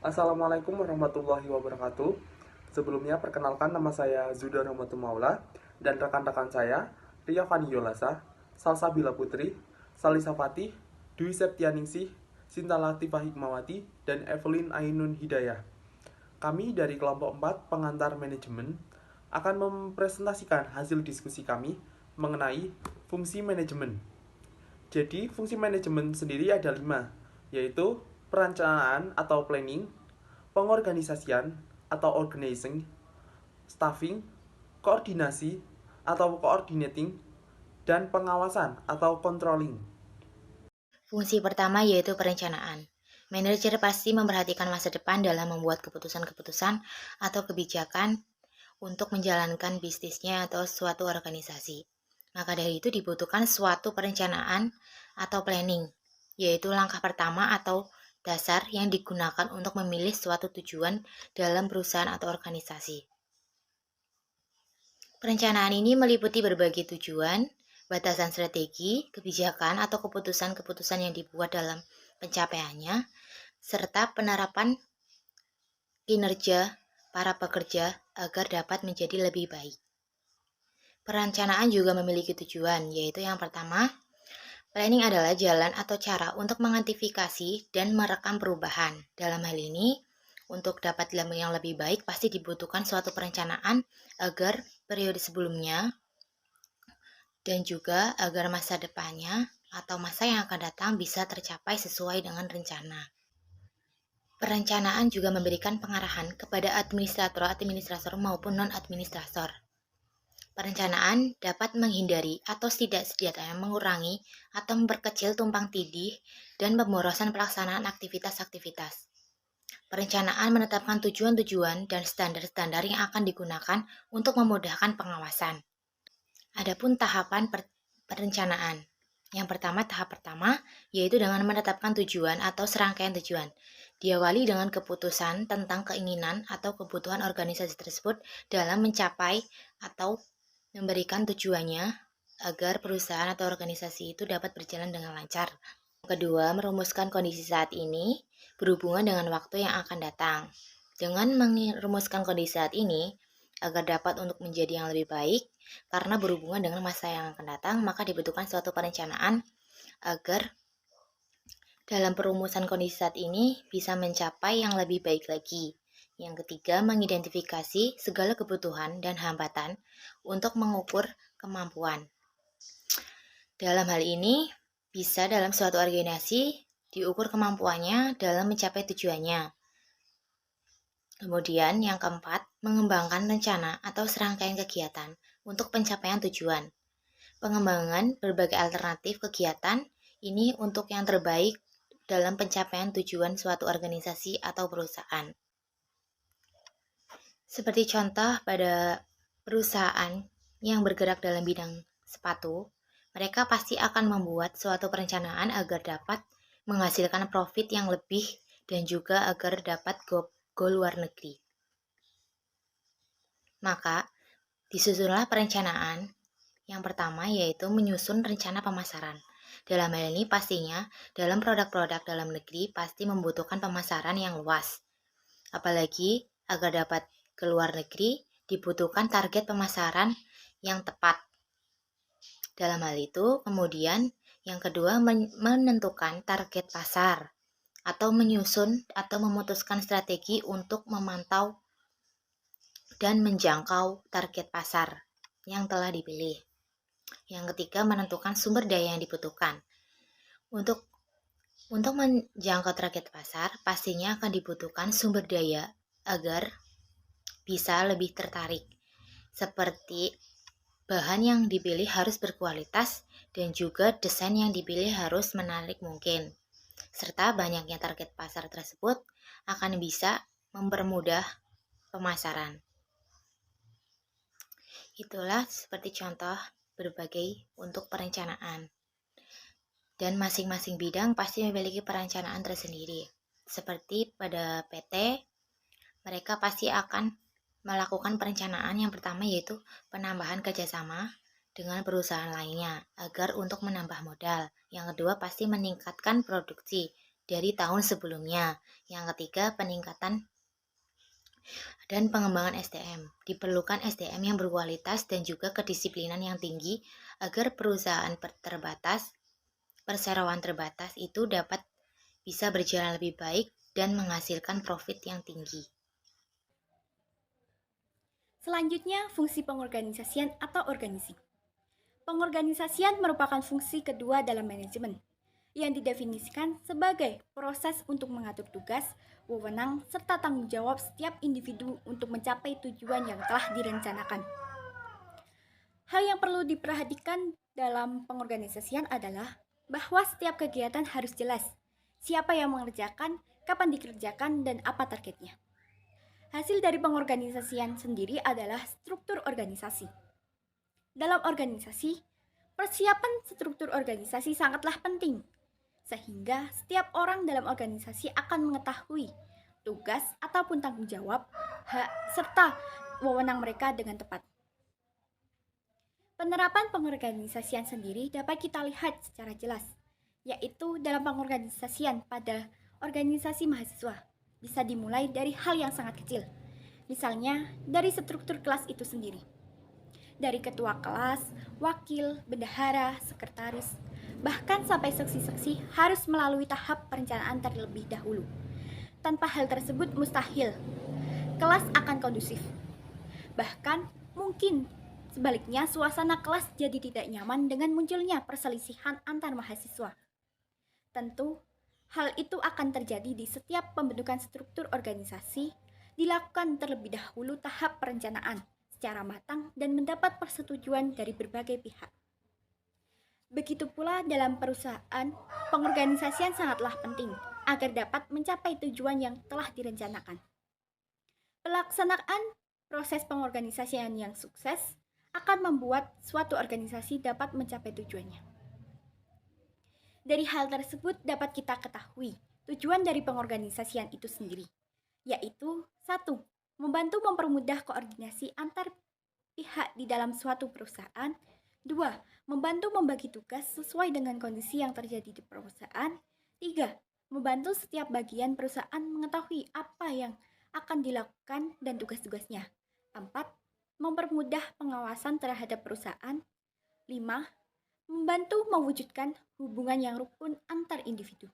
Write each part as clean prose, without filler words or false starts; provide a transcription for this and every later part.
Assalamualaikum warahmatullahi wabarakatuh. Sebelumnya perkenalkan nama saya Zudan Rahmatul Maula dan rekan-rekan saya Ria Fani Yolasa, Salsabila Putri, Salisa Fatih, Dwi Septianingsih, Sinta Latifah Hikmawati, dan Evelyn Ainun Hidayah. Kami dari kelompok 4 pengantar manajemen akan mempresentasikan hasil diskusi kami mengenai fungsi manajemen. Jadi, fungsi manajemen sendiri ada 5, yaitu perencanaan atau planning, pengorganisasian atau organizing, staffing, koordinasi atau coordinating, dan pengawasan atau controlling. Fungsi pertama yaitu perencanaan. Manajer pasti memperhatikan masa depan dalam membuat keputusan-keputusan atau kebijakan untuk menjalankan bisnisnya atau suatu organisasi. Maka dari itu dibutuhkan suatu perencanaan atau planning, yaitu langkah pertama atau dasar yang digunakan untuk memilih suatu tujuan dalam perusahaan atau organisasi. Perencanaan ini meliputi berbagai tujuan, batasan strategi, kebijakan atau keputusan-keputusan yang dibuat dalam pencapaiannya, serta penerapan kinerja para pekerja agar dapat menjadi lebih baik. Perencanaan juga memiliki tujuan, yaitu yang pertama, planning adalah jalan atau cara untuk mengantisipasi dan merekam perubahan. Dalam hal ini, untuk dapat yang lebih baik pasti dibutuhkan suatu perencanaan agar periode sebelumnya dan juga agar masa depannya atau masa yang akan datang bisa tercapai sesuai dengan rencana. Perencanaan juga memberikan pengarahan kepada administrator maupun non-administrator. Perencanaan dapat menghindari atau setidaknya mengurangi atau memperkecil tumpang tindih dan pemborosan pelaksanaan aktivitas-aktivitas. Perencanaan menetapkan tujuan-tujuan dan standar-standar yang akan digunakan untuk memudahkan pengawasan. Adapun tahapan perencanaan. Yang pertama, tahap pertama, yaitu dengan menetapkan tujuan atau serangkaian tujuan. Diawali dengan keputusan tentang keinginan atau kebutuhan organisasi tersebut dalam mencapai atau memberikan tujuannya agar perusahaan atau organisasi itu dapat berjalan dengan lancar. Kedua, merumuskan kondisi saat ini berhubungan dengan waktu yang akan datang. Dengan merumuskan kondisi saat ini, agar dapat untuk menjadi yang lebih baik, karena berhubungan dengan masa yang akan datang, maka dibutuhkan suatu perencanaan agar dalam perumusan kondisi saat ini bisa mencapai yang lebih baik lagi. Yang ketiga, mengidentifikasi segala kebutuhan dan hambatan untuk mengukur kemampuan. Dalam hal ini, bisa dalam suatu organisasi diukur kemampuannya dalam mencapai tujuannya. Kemudian yang keempat, mengembangkan rencana atau serangkaian kegiatan untuk pencapaian tujuan. Pengembangan berbagai alternatif kegiatan ini untuk yang terbaik dalam pencapaian tujuan suatu organisasi atau perusahaan. Seperti contoh pada perusahaan yang bergerak dalam bidang sepatu, mereka pasti akan membuat suatu perencanaan agar dapat menghasilkan profit yang lebih dan juga agar dapat go luar negeri. Maka, disusunlah perencanaan yang pertama yaitu menyusun rencana pemasaran. Dalam hal ini pastinya dalam produk-produk dalam negeri pasti membutuhkan pemasaran yang luas. Apalagi agar dapat ke luar negeri dibutuhkan target pemasaran yang tepat. Dalam hal itu, kemudian yang kedua menentukan target pasar atau menyusun atau memutuskan strategi untuk memantau dan menjangkau target pasar yang telah dipilih. Yang ketiga, menentukan sumber daya yang dibutuhkan. Untuk menjangkau target pasar, pastinya akan dibutuhkan sumber daya agar bisa lebih tertarik. Seperti bahan yang dipilih harus berkualitas dan juga desain yang dipilih harus menarik mungkin. Serta banyaknya target pasar tersebut akan bisa mempermudah pemasaran. Itulah seperti contoh berbagai untuk perencanaan. Dan masing-masing bidang pasti memiliki perencanaan tersendiri. Seperti pada PT, mereka pasti akan melakukan perencanaan yang pertama yaitu penambahan kerjasama dengan perusahaan lainnya agar untuk menambah modal. Yang kedua pasti meningkatkan produksi dari tahun sebelumnya. Yang ketiga, peningkatan dan pengembangan SDM. Diperlukan SDM yang berkualitas dan juga kedisiplinan yang tinggi agar perusahaan perseroan terbatas itu dapat bisa berjalan lebih baik dan menghasilkan profit yang tinggi. Selanjutnya, fungsi pengorganisasian atau organisasi. Pengorganisasian merupakan fungsi kedua dalam manajemen, yang didefinisikan sebagai proses untuk mengatur tugas, wewenang, serta tanggung jawab setiap individu untuk mencapai tujuan yang telah direncanakan. Hal yang perlu diperhatikan dalam pengorganisasian adalah bahwa setiap kegiatan harus jelas, siapa yang mengerjakan, kapan dikerjakan, dan apa targetnya. Hasil dari pengorganisasian sendiri adalah struktur organisasi. Dalam organisasi, persiapan struktur organisasi sangatlah penting, sehingga setiap orang dalam organisasi akan mengetahui tugas ataupun tanggung jawab, hak, serta wewenang mereka dengan tepat. Penerapan pengorganisasian sendiri dapat kita lihat secara jelas, yaitu dalam pengorganisasian pada organisasi mahasiswa. Bisa dimulai dari hal yang sangat kecil, misalnya dari struktur kelas itu sendiri. Dari ketua kelas, wakil, bendahara, sekretaris, bahkan sampai seksi-seksi harus melalui tahap perencanaan terlebih dahulu. Tanpa hal tersebut mustahil kelas akan kondusif. Bahkan mungkin sebaliknya suasana kelas jadi tidak nyaman dengan munculnya perselisihan antar mahasiswa. Tentu, hal itu akan terjadi di setiap pembentukan struktur organisasi, dilakukan terlebih dahulu tahap perencanaan secara matang dan mendapat persetujuan dari berbagai pihak. Begitu pula dalam perusahaan, pengorganisasian sangatlah penting agar dapat mencapai tujuan yang telah direncanakan. Pelaksanaan proses pengorganisasian yang sukses akan membuat suatu organisasi dapat mencapai tujuannya. Dari hal tersebut dapat kita ketahui tujuan dari pengorganisasian itu sendiri, yaitu 1. Membantu mempermudah koordinasi antar pihak di dalam suatu perusahaan. 2. Membantu membagi tugas sesuai dengan kondisi yang terjadi di perusahaan. 3. Membantu setiap bagian perusahaan mengetahui apa yang akan dilakukan dan tugas-tugasnya. 4. Mempermudah pengawasan terhadap perusahaan. 5. Membantu mewujudkan hubungan yang rukun antar individu.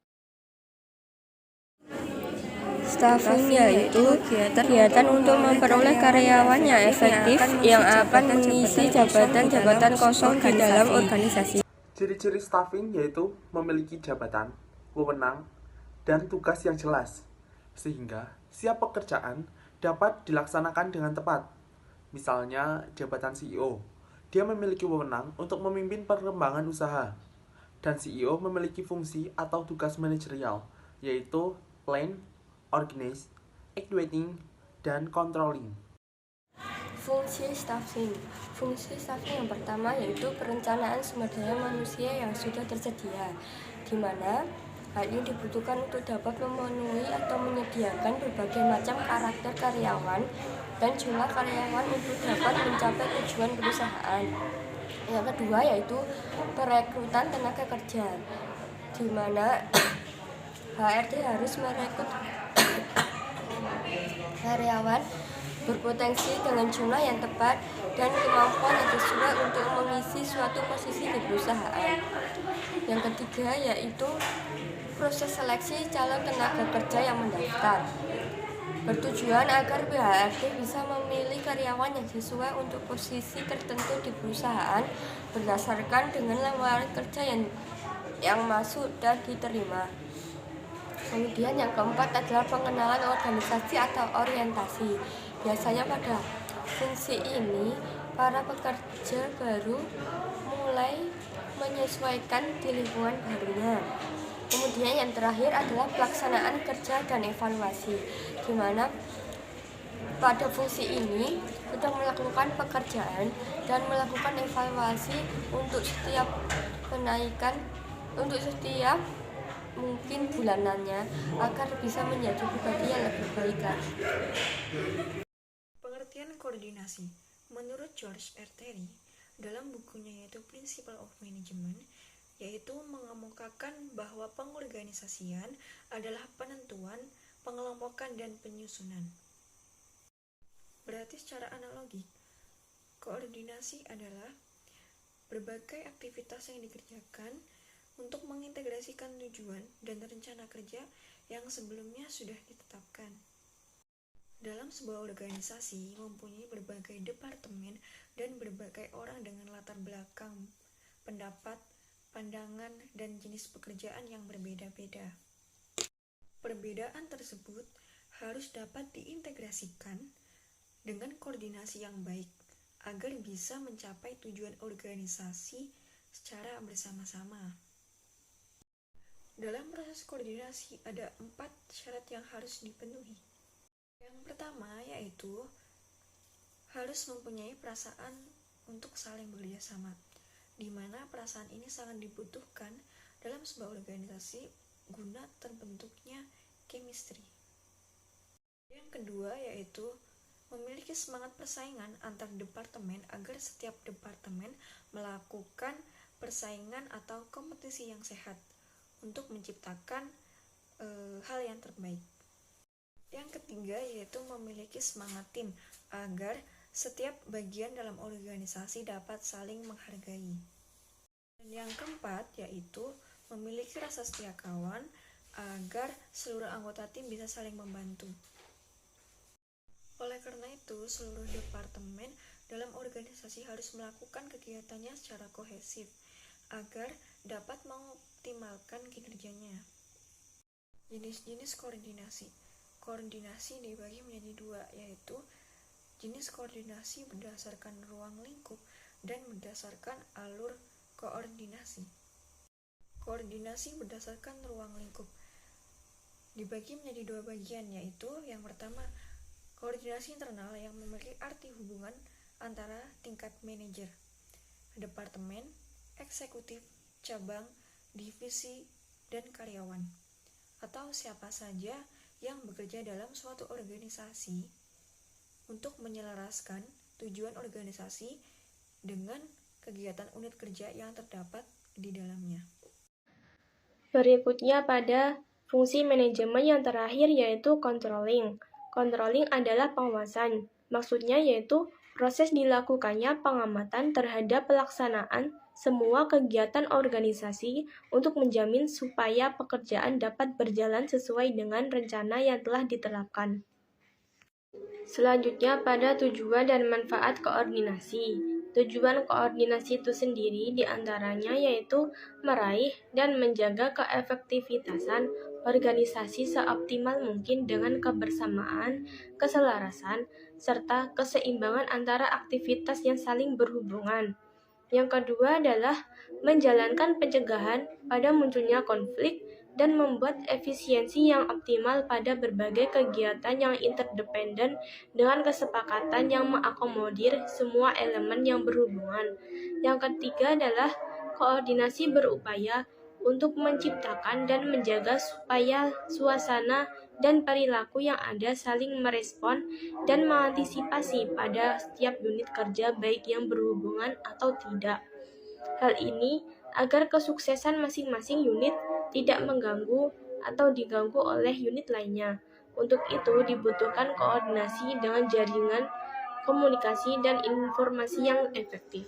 Staffing yaitu kegiatan untuk memperoleh karyawan yang efektif yang akan mengisi jabatan-jabatan kosong di dalam organisasi. Ciri-ciri staffing yaitu memiliki jabatan, wewenang, dan tugas yang jelas, sehingga setiap pekerjaan dapat dilaksanakan dengan tepat. Misalnya, jabatan CEO, dia memiliki wewenang untuk memimpin perkembangan usaha, dan CEO memiliki fungsi atau tugas manajerial, yaitu plan, organize, evaluating, dan controlling. Fungsi staffing yang pertama yaitu perencanaan sumber daya manusia yang sudah tersedia, di mana hal ini dibutuhkan untuk dapat memenuhi atau menyediakan berbagai macam karakter karyawan dan jumlah karyawan untuk dapat mencapai tujuan perusahaan. Yang kedua yaitu perekrutan tenaga kerja, di mana HRD harus merekrut karyawan berpotensi dengan jumlah yang tepat dan kemampuan yang sesuai untuk mengisi suatu posisi di perusahaan. Yang ketiga yaitu proses seleksi calon tenaga kerja yang mendaftar, bertujuan agar HRD bisa memilih karyawan yang sesuai untuk posisi tertentu di perusahaan berdasarkan dengan lamaran kerja yang masuk dan diterima. Kemudian yang keempat adalah pengenalan organisasi atau orientasi. Biasanya pada fungsi ini, para pekerja baru mulai menyesuaikan di lingkungan barunya. Kemudian yang terakhir adalah pelaksanaan kerja dan evaluasi, di mana pada fungsi ini sudah melakukan pekerjaan dan melakukan evaluasi untuk setiap kenaikan, untuk setiap mungkin bulanannya agar bisa menjadi pribadi yang lebih baik lagi. Pengertian koordinasi menurut George R. Terry dalam bukunya yaitu Principle of Management, yaitu mengemukakan bahwa pengorganisasian adalah penentuan, pengelompokan, dan penyusunan. Berarti secara analogi, koordinasi adalah berbagai aktivitas yang dikerjakan untuk mengintegrasikan tujuan dan rencana kerja yang sebelumnya sudah ditetapkan. Dalam sebuah organisasi mempunyai berbagai departemen dan berbagai orang dengan latar belakang, pendapat, pandangan, dan jenis pekerjaan yang berbeda-beda. Perbedaan tersebut harus dapat diintegrasikan dengan koordinasi yang baik agar bisa mencapai tujuan organisasi secara bersama-sama. Dalam proses koordinasi ada 4 syarat yang harus dipenuhi. Yang pertama yaitu harus mempunyai perasaan untuk saling bekerja sama, di mana perasaan ini sangat dibutuhkan dalam sebuah organisasi guna terbentuknya chemistry. Yang kedua yaitu memiliki semangat persaingan antar departemen agar setiap departemen melakukan persaingan atau kompetisi yang sehat untuk menciptakan hal yang terbaik. Yang ketiga yaitu memiliki semangat tim agar setiap bagian dalam organisasi dapat saling menghargai. Dan yang keempat yaitu memiliki rasa setia kawan agar seluruh anggota tim bisa saling membantu. Oleh karena itu, seluruh departemen dalam organisasi harus melakukan kegiatannya secara kohesif agar dapat mengoptimalkan kinerjanya. Jenis-jenis koordinasi. Koordinasi dibagi menjadi 2, yaitu jenis koordinasi berdasarkan ruang lingkup dan berdasarkan alur koordinasi. Koordinasi berdasarkan ruang lingkup dibagi menjadi 2 bagian, yaitu yang pertama, koordinasi internal yang memiliki arti hubungan antara tingkat manajer, departemen, eksekutif, cabang, divisi, dan karyawan, atau siapa saja yang bekerja dalam suatu organisasi untuk menyelaraskan tujuan organisasi dengan kegiatan unit kerja yang terdapat di dalamnya. Berikutnya pada fungsi manajemen yang terakhir yaitu controlling. Controlling adalah pengawasan. Maksudnya yaitu proses dilakukannya pengamatan terhadap pelaksanaan semua kegiatan organisasi untuk menjamin supaya pekerjaan dapat berjalan sesuai dengan rencana yang telah diterapkan. Selanjutnya pada tujuan dan manfaat koordinasi. Tujuan koordinasi itu sendiri diantaranya yaitu meraih dan menjaga keefektivitasan organisasi seoptimal mungkin dengan kebersamaan, keselarasan, serta keseimbangan antara aktivitas yang saling berhubungan. Yang kedua adalah menjalankan pencegahan pada munculnya konflik dan membuat efisiensi yang optimal pada berbagai kegiatan yang interdependen dengan kesepakatan yang mengakomodir semua elemen yang berhubungan. Yang ketiga adalah koordinasi berupaya untuk menciptakan dan menjaga supaya suasana dan perilaku yang ada saling merespon dan mengantisipasi pada setiap unit kerja baik yang berhubungan atau tidak. Hal ini agar kesuksesan masing-masing unit tidak mengganggu atau diganggu oleh unit lainnya. Untuk itu dibutuhkan koordinasi dengan jaringan komunikasi dan informasi yang efektif.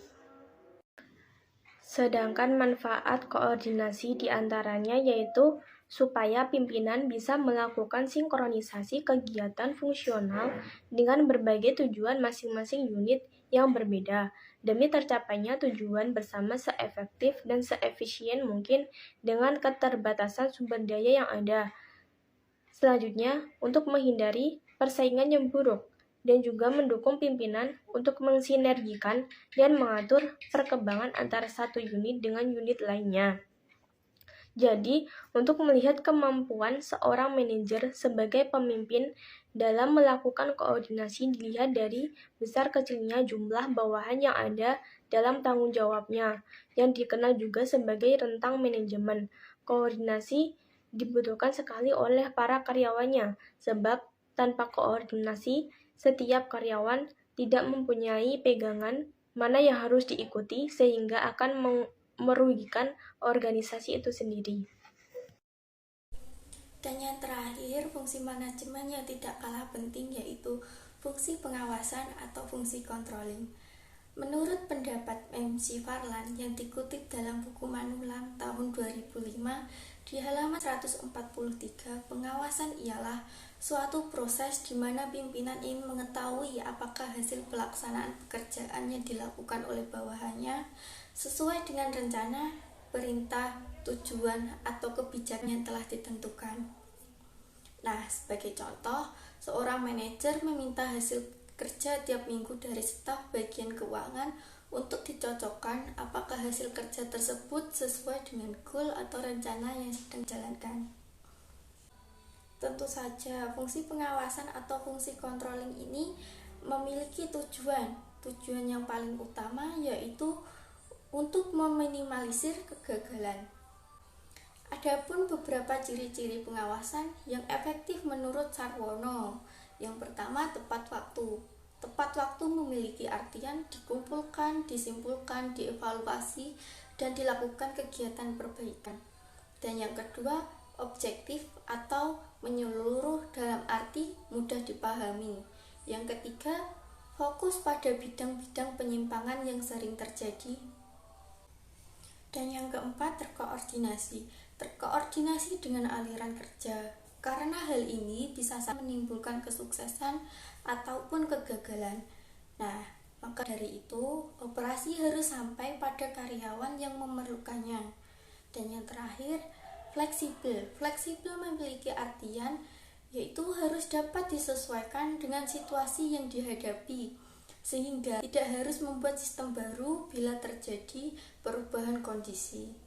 Sedangkan manfaat koordinasi diantaranya yaitu supaya pimpinan bisa melakukan sinkronisasi kegiatan fungsional dengan berbagai tujuan masing-masing unit yang berbeda, demi tercapainya tujuan bersama seefektif dan seefisien mungkin dengan keterbatasan sumber daya yang ada. Selanjutnya, untuk menghindari persaingan yang buruk, dan juga mendukung pimpinan untuk mensinergikan dan mengatur perkembangan antara satu unit dengan unit lainnya. Jadi, untuk melihat kemampuan seorang manajer sebagai pemimpin dalam melakukan koordinasi dilihat dari besar kecilnya jumlah bawahan yang ada dalam tanggung jawabnya, yang dikenal juga sebagai rentang manajemen. Koordinasi dibutuhkan sekali oleh para karyawannya, sebab tanpa koordinasi, setiap karyawan tidak mempunyai pegangan mana yang harus diikuti sehingga akan merugikan organisasi itu sendiri. Dan yang terakhir, fungsi manajemen yang tidak kalah penting yaitu fungsi pengawasan atau fungsi controlling. Menurut pendapat MC Farlan yang dikutip dalam buku Manulang tahun 2005 di halaman 143, pengawasan ialah suatu proses di mana pimpinan ingin mengetahui apakah hasil pelaksanaan pekerjaan yang dilakukan oleh bawahannya sesuai dengan rencana, perintah, tujuan, atau kebijakan yang telah ditentukan. Nah, sebagai contoh, seorang manajer meminta hasil kerja tiap minggu dari staf bagian keuangan untuk dicocokkan apakah hasil kerja tersebut sesuai dengan goal atau rencana yang sedang dijalankan. Tentu saja, fungsi pengawasan atau fungsi controlling ini memiliki tujuan yang paling utama yaitu untuk meminimalisir kegagalan. Adapun beberapa ciri-ciri pengawasan yang efektif menurut Sarwono. Yang pertama, tepat waktu. Tepat waktu memiliki artian dikumpulkan, disimpulkan, dievaluasi, dan dilakukan kegiatan perbaikan. Dan yang kedua, objektif atau menyeluruh dalam arti mudah dipahami. Yang ketiga, fokus pada bidang-bidang penyimpangan yang sering terjadi. Dan yang keempat, terkoordinasi. Terkoordinasi dengan aliran kerja. Karena hal ini bisa menimbulkan kesuksesan ataupun kegagalan. Nah, maka dari itu, operasi harus sampai pada karyawan yang memerlukannya. Dan yang terakhir, fleksibel. Fleksibel memiliki artian yaitu harus dapat disesuaikan dengan situasi yang dihadapi, sehingga tidak harus membuat sistem baru bila terjadi perubahan kondisi.